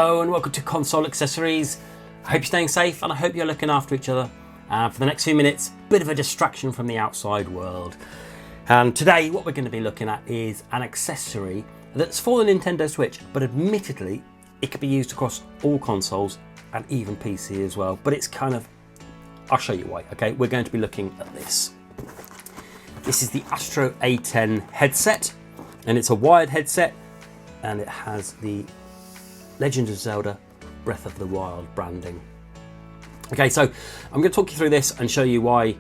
Hello and welcome to Console Accessories. I hope you're staying safe and I hope you're looking after each other. For the next few minutes, bit of a distraction from the outside world. And today what we're going to be looking at is an accessory that's for the Nintendo Switch, but admittedly it could be used across all consoles and even PC as well. But it's kind of, I'll show you why. Okay, we're going to be looking at this. This is the Astro A10 headset, and it's a wired headset, and it has the Legend of Zelda Breath of the Wild branding. Okay, so I'm going to talk you through this and show you why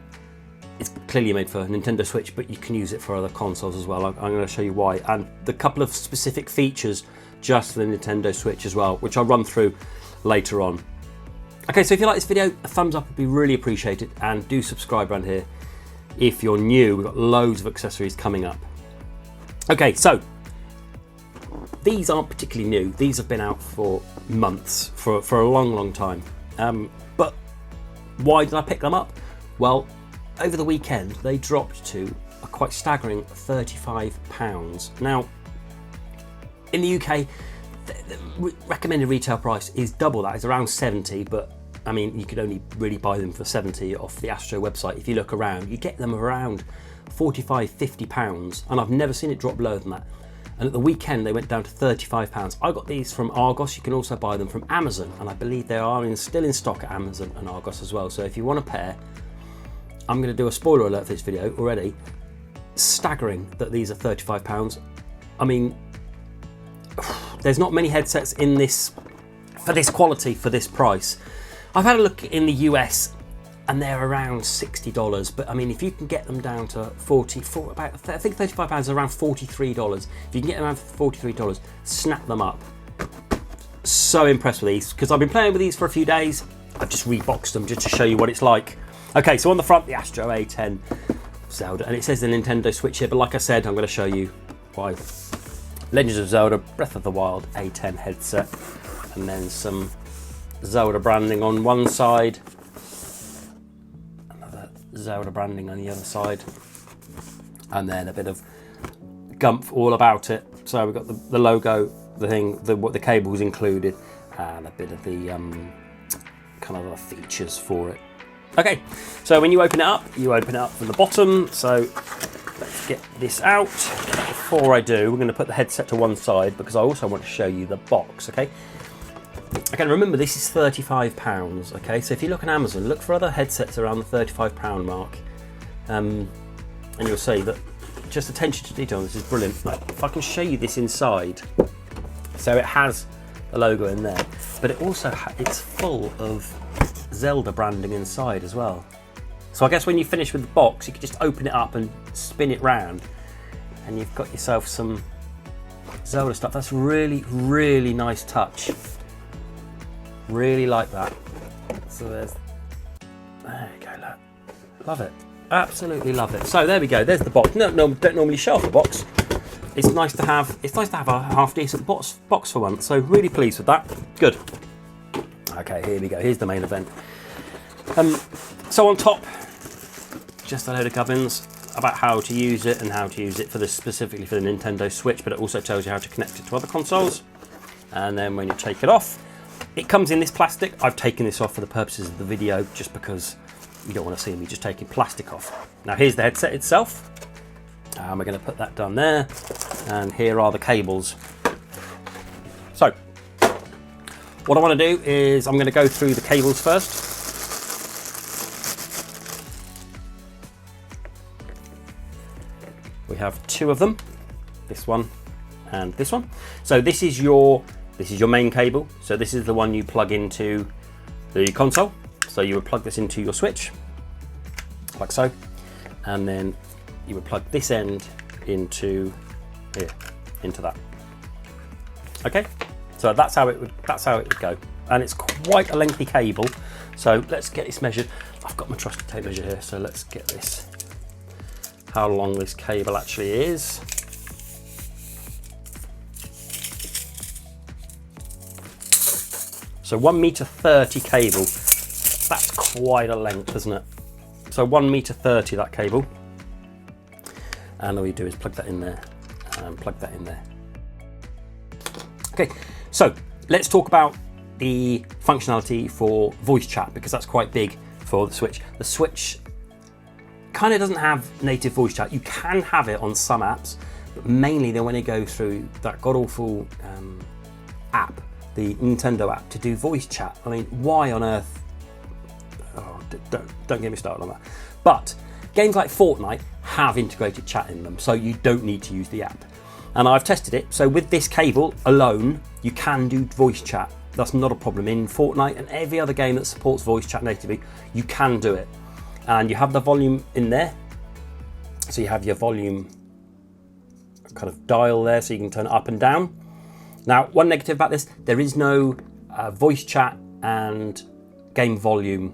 it's clearly made for Nintendo Switch, but you can use it for other consoles as well. I'm going to show you why, and the couple of specific features just for the Nintendo Switch as well, which I'll run through later on. Okay, so if you like this video, a thumbs up would be really appreciated, and do subscribe around here if you're new. We've got loads of accessories coming up. Okay, so these aren't particularly new. These have been out for months, for a long time. But why did I pick them up? Well, over the weekend, they dropped to a quite staggering £35. Now, in the UK, the recommended retail price is double that. It's around 70, but I mean, you could only really buy them for 70 off the Astro website. If you look around, you get them around 45, 50 pounds, and I've never seen it drop lower than that. And at the weekend, they went down to £35. I got these from Argos. You can also buy them from Amazon, and I believe they are still in stock at Amazon and Argos as well. So if you want a pair, I'm going to do a spoiler alert for this video already. Staggering that these are £35. I mean, there's not many headsets in this for this quality for this price. I've had a look in the US, and they're around $60, but I mean, if you can get them down to I think £35 is around $43. If you can get them down for $43, snap them up. So impressed with these, because I've been playing with these for a few days. I've just reboxed them just to show you what it's like. Okay, so on the front, the Astro A10 Zelda, and it says the Nintendo Switch here, but like I said, I'm going to show you why. Legend of Zelda Breath of the Wild A10 headset, and then some Zelda branding on one side, Zelda branding on the other side, and then a bit of gumph all about it. So we've got the logo, the thing, what the cable's included, and a bit of the kind of the features for it. Okay, so when you open it up from the bottom. So let's get this out. Before I do, we're going to put the headset to one side because I also want to show you the box. Okay. Okay, remember this is £35, okay? So if you look on Amazon, look for other headsets around the £35 mark. And you'll see that just attention to detail on this is brilliant. Like, if I can show you this inside, so it has the logo in there, but it also it's full of Zelda branding inside as well. So I guess when you finish with the box, you can just open it up and spin it round, and you've got yourself some Zelda stuff. That's really, really nice touch. Really like that. So there you go, look. Love it. Absolutely love it. So there we go, there's the box. No, don't normally show off the box. It's nice to have a half decent box for once. So really pleased with that. Good. Okay, here we go. Here's the main event. So on top, just a load of gubbins about how to use it and how to use it for this specifically for the Nintendo Switch, but it also tells you how to connect it to other consoles. And then when you take it off, it comes in this plastic. I've taken this off for the purposes of the video just because you don't want to see me just taking plastic off. Now here's the headset itself. We're going to put that down there, and here are the cables. So what I want to do is I'm going to go through the cables first. We have two of them, this one and this one. So this is your main cable. So this is the one you plug into the console. So you would plug this into your Switch, like so, and then you would plug this end into here, into that. Okay, so that's how it would go, and it's quite a lengthy cable. So let's get this measured. I've got my trusty tape measure here, so let's get this. How long this cable actually is. So 1.30 meter cable, that's quite a length, isn't it? So 1.30 meter that cable. And all you do is plug that in there and plug that in there. Okay, so let's talk about the functionality for voice chat, because that's quite big for the Switch. The Switch kind of doesn't have native voice chat. You can have it on some apps, but mainly then when you go through that god-awful app, the Nintendo app, to do voice chat. I mean, why on earth? Oh, don't get me started on that. But games like Fortnite have integrated chat in them, so you don't need to use the app. And I've tested it, so with this cable alone, you can do voice chat. That's not a problem. In Fortnite and every other game that supports voice chat natively, you can do it. And you have the volume in there. So you have your volume kind of dial there, so you can turn it up and down. Now, one negative about this, there is no voice chat and game volume,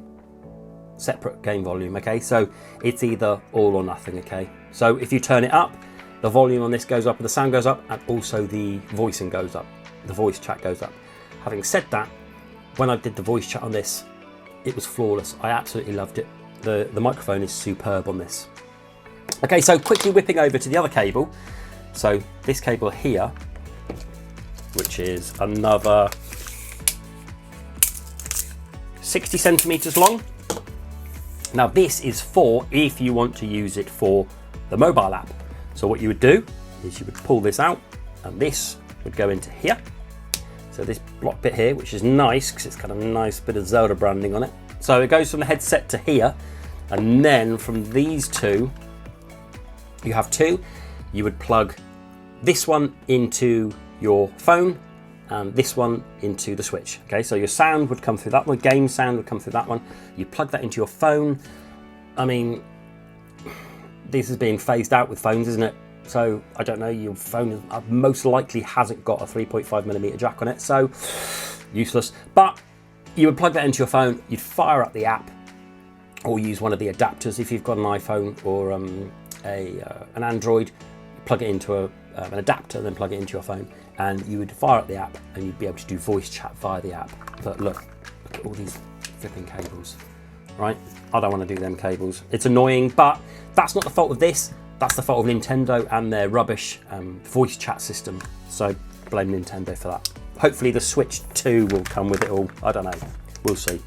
separate game volume, okay? So it's either all or nothing, okay? So if you turn it up, the volume on this goes up and the sound goes up, and also the voicing goes up, the voice chat goes up. Having said that, when I did the voice chat on this, it was flawless. I absolutely loved it. The microphone is superb on this. Okay, so quickly whipping over to the other cable. So this cable here, which is another 60 centimeters long. Now this is for if you want to use it for the mobile app. So what you would do is you would pull this out, and this would go into here. So this block bit here, which is nice because it's got a nice bit of Zelda branding on it. So it goes from the headset to here, and then from these two, you have two. You would plug this one into your phone and this one into the Switch. Okay, so your sound would come through that one, game sound would come through that one. You plug that into your phone. I mean, this is being phased out with phones, isn't it? So I don't know, your phone most likely hasn't got a 3.5mm jack on it, so useless. But you would plug that into your phone, you'd fire up the app, or use one of the adapters if you've got an iPhone or an Android. You plug it into an adapter, then plug it into your phone, and you would fire up the app, and you'd be able to do voice chat via the app. But look at all these flipping cables, right? I don't want to do them cables. It's annoying, but that's not the fault of this. That's the fault of Nintendo and their rubbish voice chat system. So blame Nintendo for that. Hopefully the Switch 2 will come with it all. I don't know. We'll see.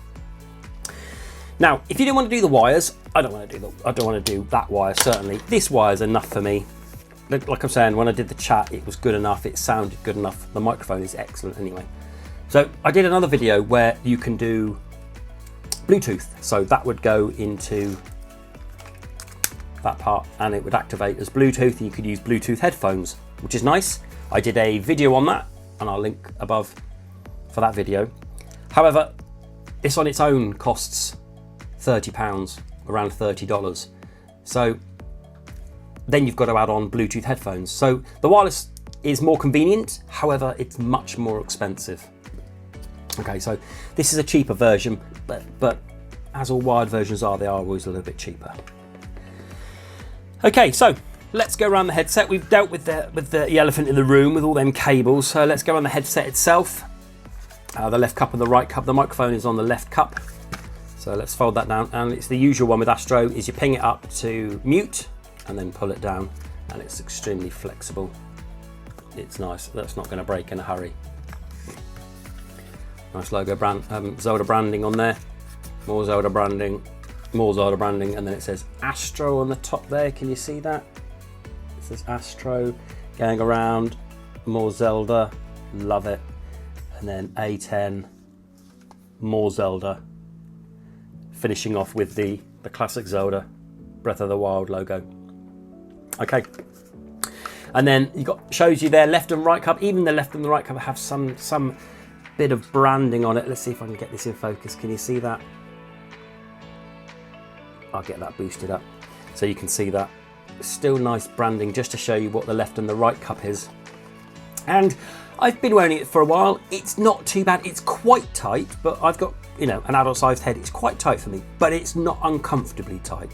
Now, if you didn't want to do the wires, I don't want to do that wire, certainly. This wire is enough for me. Like I'm saying, when I did the chat, it was good enough. It sounded good enough. The microphone is excellent anyway. So I did another video where you can do Bluetooth. So that would go into that part and it would activate as Bluetooth, and you could use Bluetooth headphones, which is nice. I did a video on that and I'll link above for that video. However, this on its own costs £30, around $30. So then you've got to add on Bluetooth headphones. So the wireless is more convenient, however, it's much more expensive. Okay, so this is a cheaper version, but as all wired versions are, they are always a little bit cheaper. Okay, so let's go around the headset. We've dealt with the elephant in the room with all them cables. So let's go around the headset itself. The left cup and the right cup. The microphone is on the left cup. So let's fold that down. And it's the usual one with Astro, is you ping it up to mute and then pull it down. And it's extremely flexible. It's nice. That's not going to break in a hurry. Nice logo brand, Zelda branding on there. More Zelda branding. More Zelda branding, and then it says Astro on the top there. Can you see that? It says Astro going around. More Zelda, love it. And then A10, more Zelda. Finishing off with the classic Zelda Breath of the Wild logo. Okay, and then you got shows you their left and right cup. Even the left and the right cup have some bit of branding on it. Let's see if I can get this in focus. Can you see that? I'll get that boosted up so you can see that. Still nice branding, just to show you what the left and the right cup is. And I've been wearing it for a while. It's not too bad. It's quite tight, but I've got, you know, an adult sized head. It's quite tight for me, but it's not uncomfortably tight.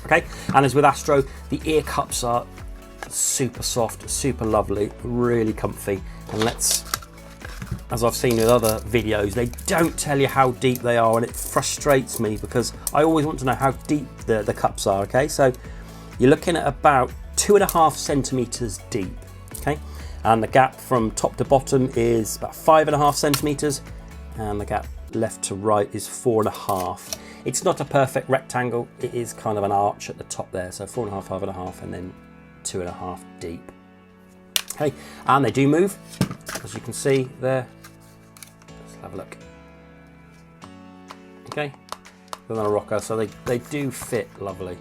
Okay, and as with Astro, the ear cups are super soft, super lovely, really comfy. And let's, as I've seen with other videos, they don't tell you how deep they are, and it frustrates me because I always want to know how deep the cups are. Okay, so you're looking at about 2.5 centimeters deep. Okay, and the gap from top to bottom is about 5.5 centimeters, and the gap left to right is 4.5. It's not a perfect rectangle, it is kind of an arch at the top there, so 4.5, 5.5, and then 2.5 deep. Okay, and they do move, as you can see there. Let's have a look. Okay, they're on a rocker, so they do fit lovely.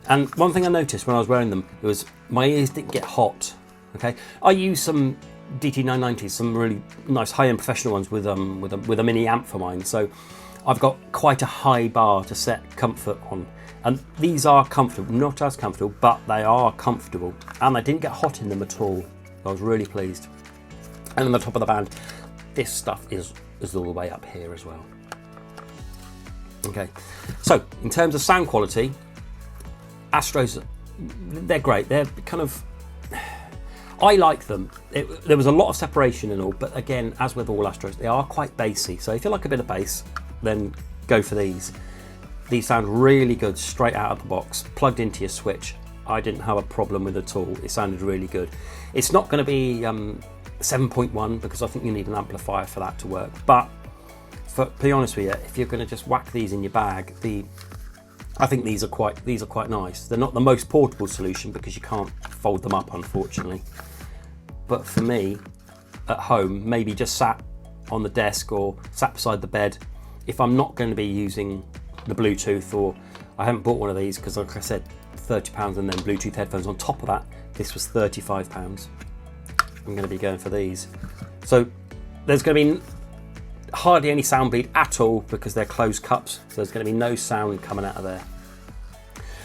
And one thing I noticed when I was wearing them, it was my ears didn't get hot. Okay, I use some DT990s, some really nice high-end professional ones with a mini amp for mine. So I've got quite a high bar to set comfort on, and these are comfortable, not as comfortable, but they are comfortable, and I didn't get hot in them at all. I was really pleased. And on the top of the band, this stuff is all the way up here as well. Okay, so in terms of sound quality, Astros, they're great. They're kind of, I like them. There was a lot of separation and all, but again, as with all Astros, they are quite bassy. So if you like a bit of bass, then go for these. These sound really good straight out of the box, plugged into your switch. I didn't have a problem with it at all. It sounded really good. It's not going to be 7.1 because I think you need an amplifier for that to work. But to be honest with you, if you're going to just whack these in your bag, I think these are quite nice. They're not the most portable solution because you can't fold them up, unfortunately. But for me, at home, maybe just sat on the desk or sat beside the bed, if I'm not going to be using the Bluetooth, or I haven't bought one of these because, like I said, £30 and then Bluetooth headphones on top of that. This was £35. I'm going to be going for these. So there's going to be hardly any sound bleed at all because they're closed cups, so there's going to be no sound coming out of there.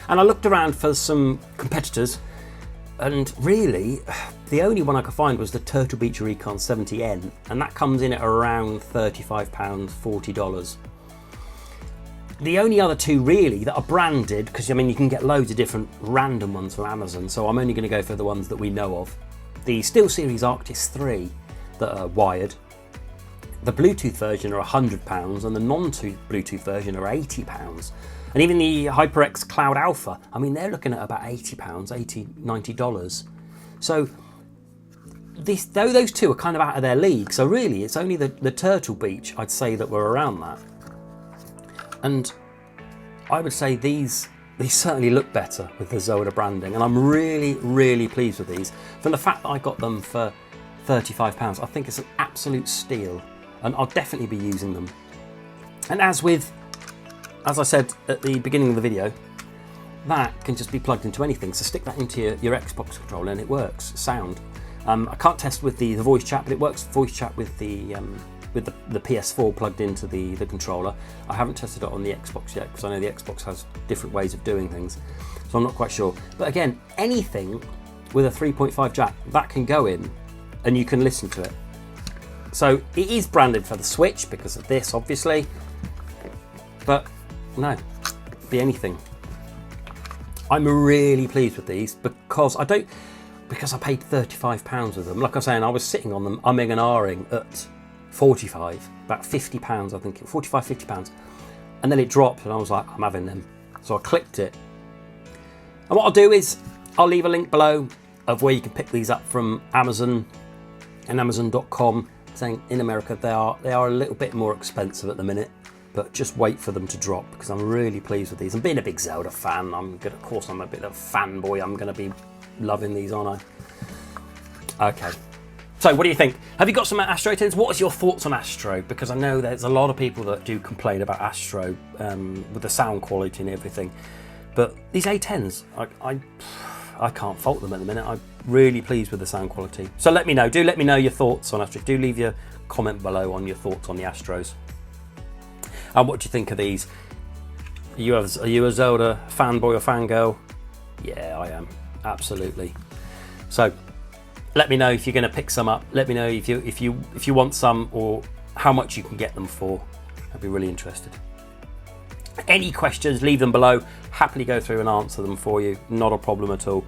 And I looked around for some competitors, and really the only one I could find was the Turtle Beach Recon 70N, and that comes in at around £35, $40. The only other two really that are branded, because I mean you can get loads of different random ones from Amazon, so I'm only going to go for the ones that we know of. The SteelSeries Arctis 3 that are wired, the Bluetooth version are £100 and the non-Bluetooth version are £80. And even the HyperX Cloud Alpha, I mean, they're looking at about £80, $90. So though those two are kind of out of their league, so really it's only the Turtle Beach, I'd say, that were around that. And I would say these certainly look better with the Zelda branding, and I'm really, really pleased with these. From the fact that I got them for £35, I think it's an absolute steal. And I'll definitely be using them. And as I said at the beginning of the video, that can just be plugged into anything. So stick that into your Xbox controller and it works. Sound. I can't test with the voice chat, but it works voice chat with the PS4 plugged into the controller. I haven't tested it on the Xbox yet because I know the Xbox has different ways of doing things. So I'm not quite sure. But again, anything with a 3.5 jack, that can go in and you can listen to it. So it is branded for the Switch because of this, obviously, but no, be anything. I'm really pleased with these because I paid £35 with them. Like I was saying, I was sitting on them, umming and ahhing at 45, about £50, I think, 45, £50. And then it dropped and I was like, I'm having them. So I clicked it. And what I'll do is I'll leave a link below of where you can pick these up from Amazon and Amazon.com. Saying in America they are a little bit more expensive at the minute, but just wait for them to drop because I'm really pleased with these. And being a big Zelda fan, of course I'm a bit of a fanboy. I'm going to be loving these, aren't I? Okay. So what do you think? Have you got some Astro A10s? What is your thoughts on Astro? Because I know there's a lot of people that do complain about Astro with the sound quality and everything, but these A10s, I can't fault them at the minute. I'm really pleased with the sound quality. So let me know. Do let me know your thoughts on Astro. Do leave your comment below on your thoughts on the Astros. And what do you think of these? Are you a Zelda fanboy or fangirl? Yeah, I am. Absolutely. So let me know if you're going to pick some up. Let me know if you want some or how much you can get them for. I'd be really interested. Any questions, leave them below. Happily go through and answer them for you. Not a problem at all.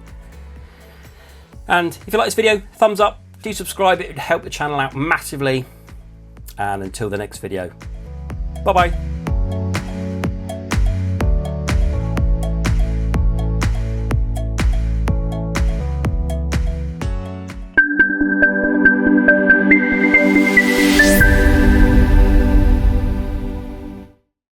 And if you like this video, thumbs up. Do subscribe. It would help the channel out massively. And until the next video, bye bye.